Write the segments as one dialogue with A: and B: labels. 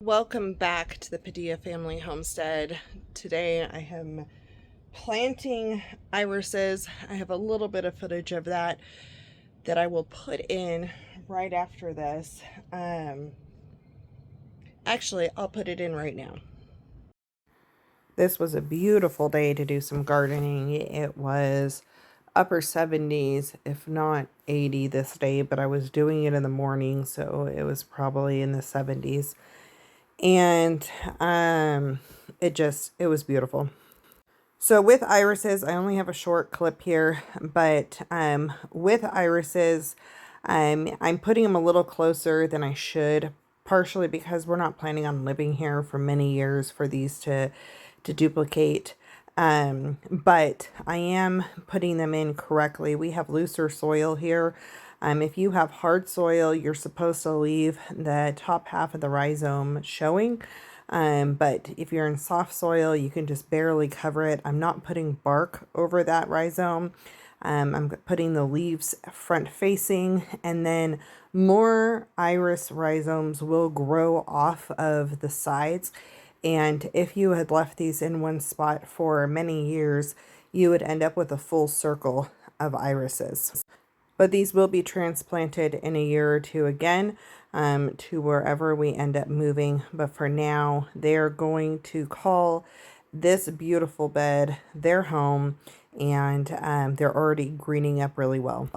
A: Welcome back to the Padilla family homestead. Today I am planting irises. I have a little bit of footage of that I will put in right after this. Actually, I'll put it in right now. This was a beautiful day to do some gardening. It was upper 70s, if not 80 this day, but I was doing it in the morning, so it was probably in the 70s. And it was beautiful. So with irises, I only have a short clip here, but with irises, I'm putting them a little closer than I should, partially because we're not planning on living here for many years for these to duplicate. But I am putting them in correctly. We have looser soil here. If you have hard soil, you're supposed to leave the top half of the rhizome showing. But if you're in soft soil, you can just barely cover it. I'm not putting bark over that rhizome. I'm putting the leaves front facing, and then more iris rhizomes will grow off of the sides. And if you had left these in one spot for many years, you would end up with a full circle of irises. But these will be transplanted in a year or two again to wherever we end up moving. But for now, they're going to call this beautiful bed their home, and they're already greening up really well.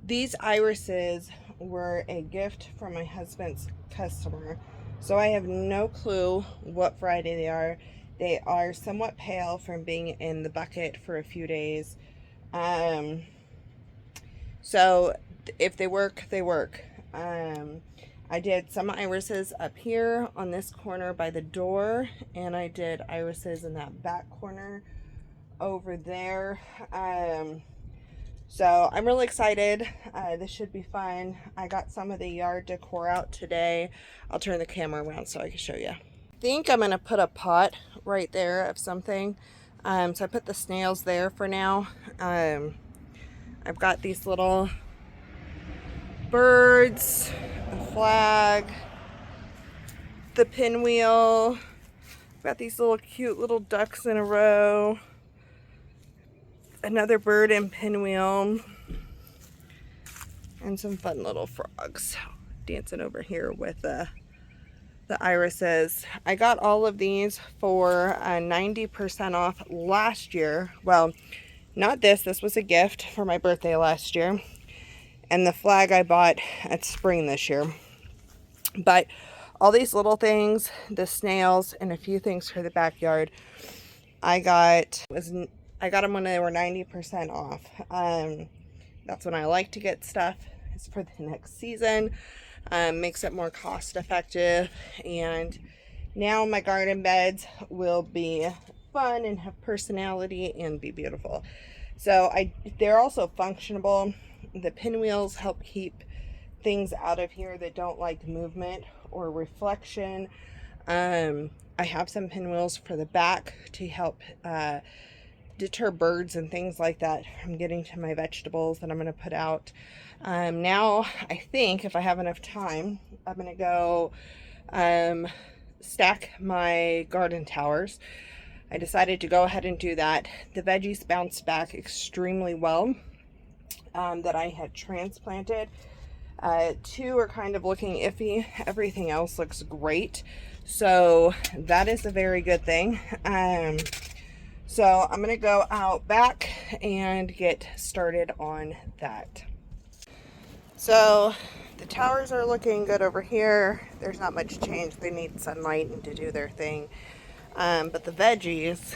A: These irises were a gift from my husband's customer, so I have no clue what variety they are. They are somewhat pale from being in the bucket for a few days. So if they work, they work. I did some irises up here on this corner by the door, and I did irises in that back corner over there. So I'm really excited. This should be fun. I got some of the yard decor out today. I'll turn the camera around so I can show you. I think I'm gonna put a pot right there of something. So I put the snails there for now. I've got these little birds, a flag, the pinwheel. I've got these little cute little ducks in a row, another bird and pinwheel, and some fun little frogs dancing over here with the irises. I got all of these for 90% off last year. Well, not this. This was a gift for my birthday last year. And the flag I bought at spring this year. But all these little things, the snails, and a few things for the backyard, I got them when they were 90% off. That's when I like to get stuff. It's for the next season. Makes it more cost effective. And now my garden beds will be fun and have personality and be beautiful. So they're also functionable. The pinwheels help keep things out of here that don't like movement or reflection. I have some pinwheels for the back to help deter birds and things like that from getting to my vegetables that I'm going to put out. Now I think if I have enough time, I'm going to go stack my garden towers. I decided to go ahead and do that. The veggies bounced back extremely well that I had transplanted. Two are kind of looking iffy. Everything else looks great. So that is a very good thing. So I'm going to go out back and get started on that. So the towers are looking good over here. There's not much change. They need sunlight and to do their thing. But the veggies,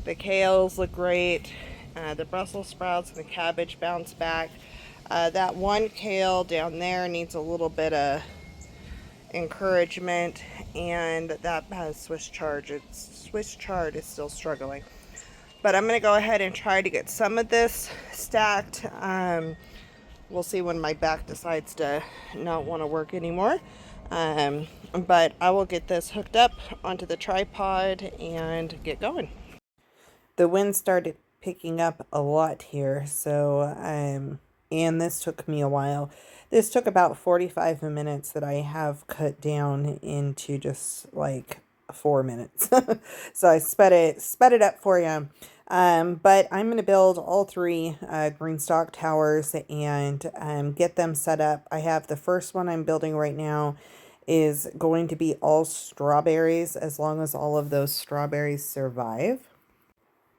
A: the kales look great. The Brussels sprouts and the cabbage bounce back. That one kale down there needs a little bit of encouragement, and that has Swiss chard. Swiss chard is still struggling. But I'm going to go ahead and try to get some of this stacked. We'll see when my back decides to not want to work anymore. But I will get this hooked up onto the tripod and get going. The wind started picking up a lot here, so And this took me a while. This took about 45 minutes that I have cut down into just like 4 minutes. So I sped it up for you. But I'm going to build all three GreenStalk towers and get them set up. I have the first one I'm building right now is going to be all strawberries as long as all of those strawberries survive.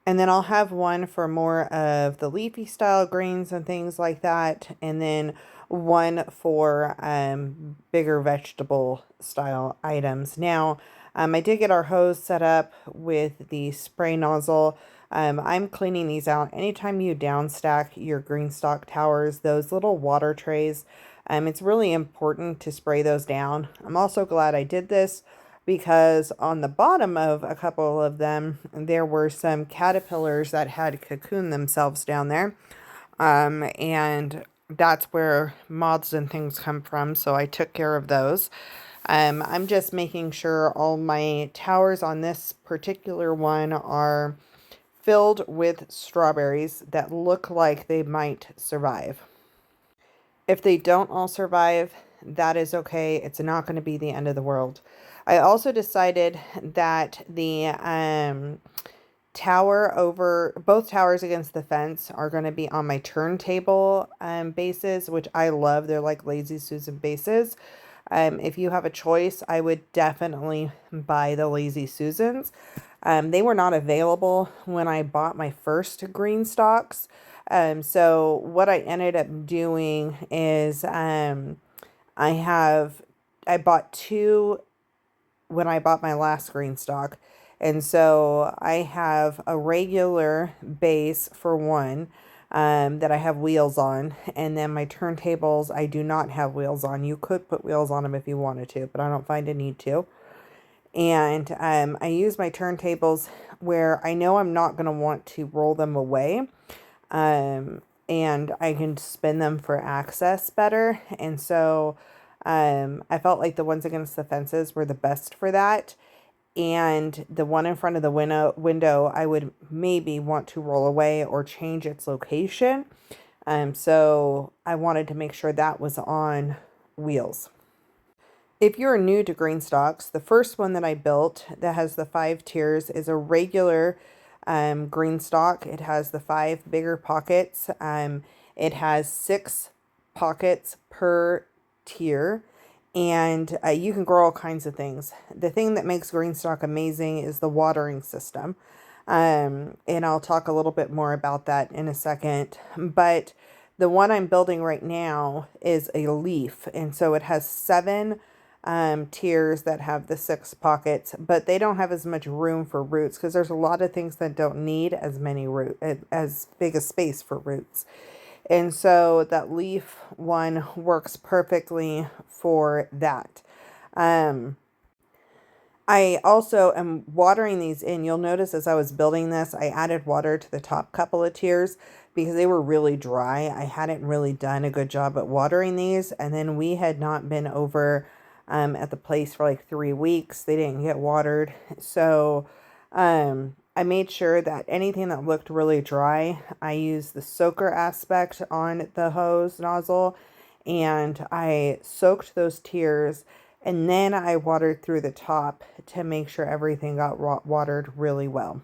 A: And then I'll have one for more of the leafy style greens and things like that. And then one for bigger vegetable style items. Now, I did get our hose set up with the spray nozzle. I'm cleaning these out. Anytime you downstack your GreenStalk towers, those little water trays, it's really important to spray those down. I'm also glad I did this because on the bottom of a couple of them, there were some caterpillars that had cocooned themselves down there. And that's where moths and things come from, so I took care of those. I'm just making sure all my towers on this particular one are filled with strawberries that look like they might survive. If they don't all survive, that is okay. It's not going to be the end of the world. I also decided that the tower over, both towers against the fence are going to be on my turntable bases, which I love. They're like Lazy Susan bases. If you have a choice, I would definitely buy the Lazy Susans. They were not available when I bought my first GreenStalks. So what I ended up doing is I bought two when I bought my last GreenStalk. And so I have a regular base for one that I have wheels on. And then my turntables, I do not have wheels on. You could put wheels on them if you wanted to, but I don't find a need to. And I use my turntables where I know I'm not going to want to roll them away. And I can spin them for access better. And so I felt like the ones against the fences were the best for that. And the one in front of the window, I would maybe want to roll away or change its location. So I wanted to make sure that was on wheels. If you're new to GreenStalks, the first one that I built that has the 5 tiers is a regular GreenStalk. It has the 5 bigger pockets. It has 6 pockets per tier, and you can grow all kinds of things. The thing that makes GreenStalk amazing is the watering system. And I'll talk a little bit more about that in a second. But the one I'm building right now is a leaf, and so it has 7 tiers that have the 6 pockets, but they don't have as much room for roots because there's a lot of things that don't need as big a space for roots. And so that leaf one works perfectly for that. I also am watering these in. You'll notice as I was building this, I added water to the top couple of tiers because they were really dry. I hadn't really done a good job at watering these. And then we had not been over at the place for like 3 weeks. They didn't get watered. So I made sure that anything that looked really dry, I used the soaker aspect on the hose nozzle. And I soaked those tiers. And then I watered through the top to make sure everything got watered really well.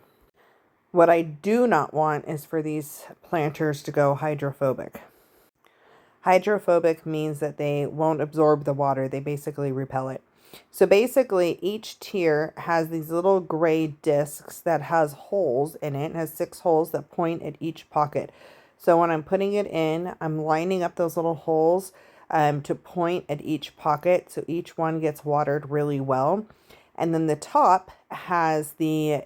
A: What I do not want is for these planters to go hydrophobic. Hydrophobic means that they won't absorb the water. They basically repel it. So basically each tier has these little gray discs that has holes in it. It has 6 holes that point at each pocket. So when I'm putting it in, I'm lining up those little holes to point at each pocket, so each one gets watered really well. And then the top has the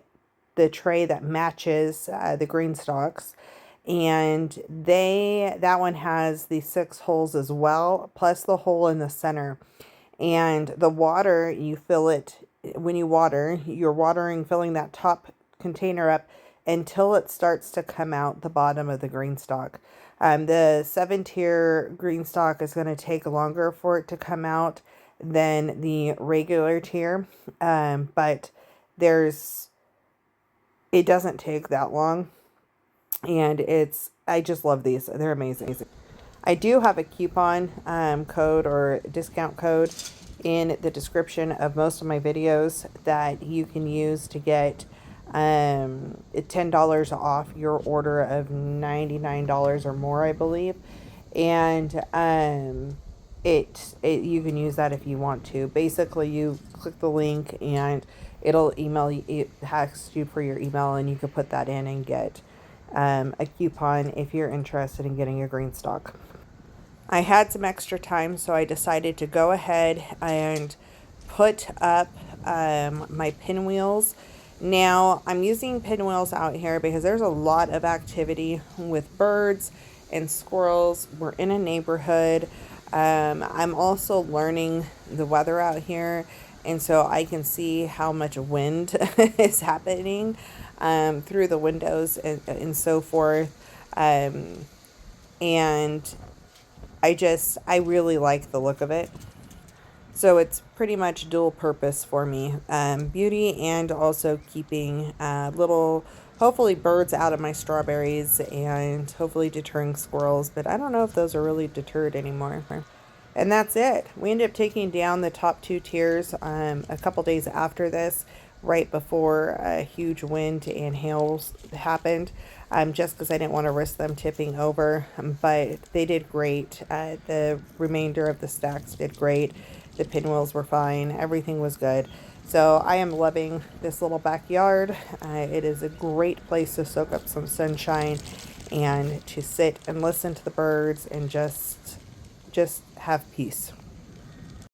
A: tray that matches the GreenStalks, and that one has the 6 holes as well, plus the hole in the center. And the water, you fill it when you water, you're watering, filling that top container up until it starts to come out the bottom of the GreenStalk. The 7-tier GreenStalk is going to take longer for it to come out than the regular tier, but it doesn't take that long, and I just love these. They're amazing. I do have a coupon code or discount code in the description of most of my videos that you can use to get $10 off your order of $99 or more, I believe. And you can use that if you want to. Basically, you click the link and it'll email you, it asks you for your email, and you can put that in and get a coupon if you're interested in getting a GreenStalk. I had some extra time, so I decided to go ahead and put up my pinwheels. Now, I'm using pinwheels out here because there's a lot of activity with birds and squirrels. We're in a neighborhood. I'm also learning the weather out here, and so I can see how much wind is happening through the windows and so forth. And I really like the look of it. So it's pretty much dual purpose for me. Beauty and also keeping little, hopefully birds out of my strawberries and hopefully deterring squirrels. But I don't know if those are really deterred anymore. And that's it. We ended up taking down the top two tiers a couple days after this, right before a huge wind and hail happened, just because I didn't want to risk them tipping over. But they did great. The remainder of the stacks did great. The pinwheels were fine. Everything was good. So I am loving this little backyard. It is a great place to soak up some sunshine and to sit and listen to the birds and just have peace.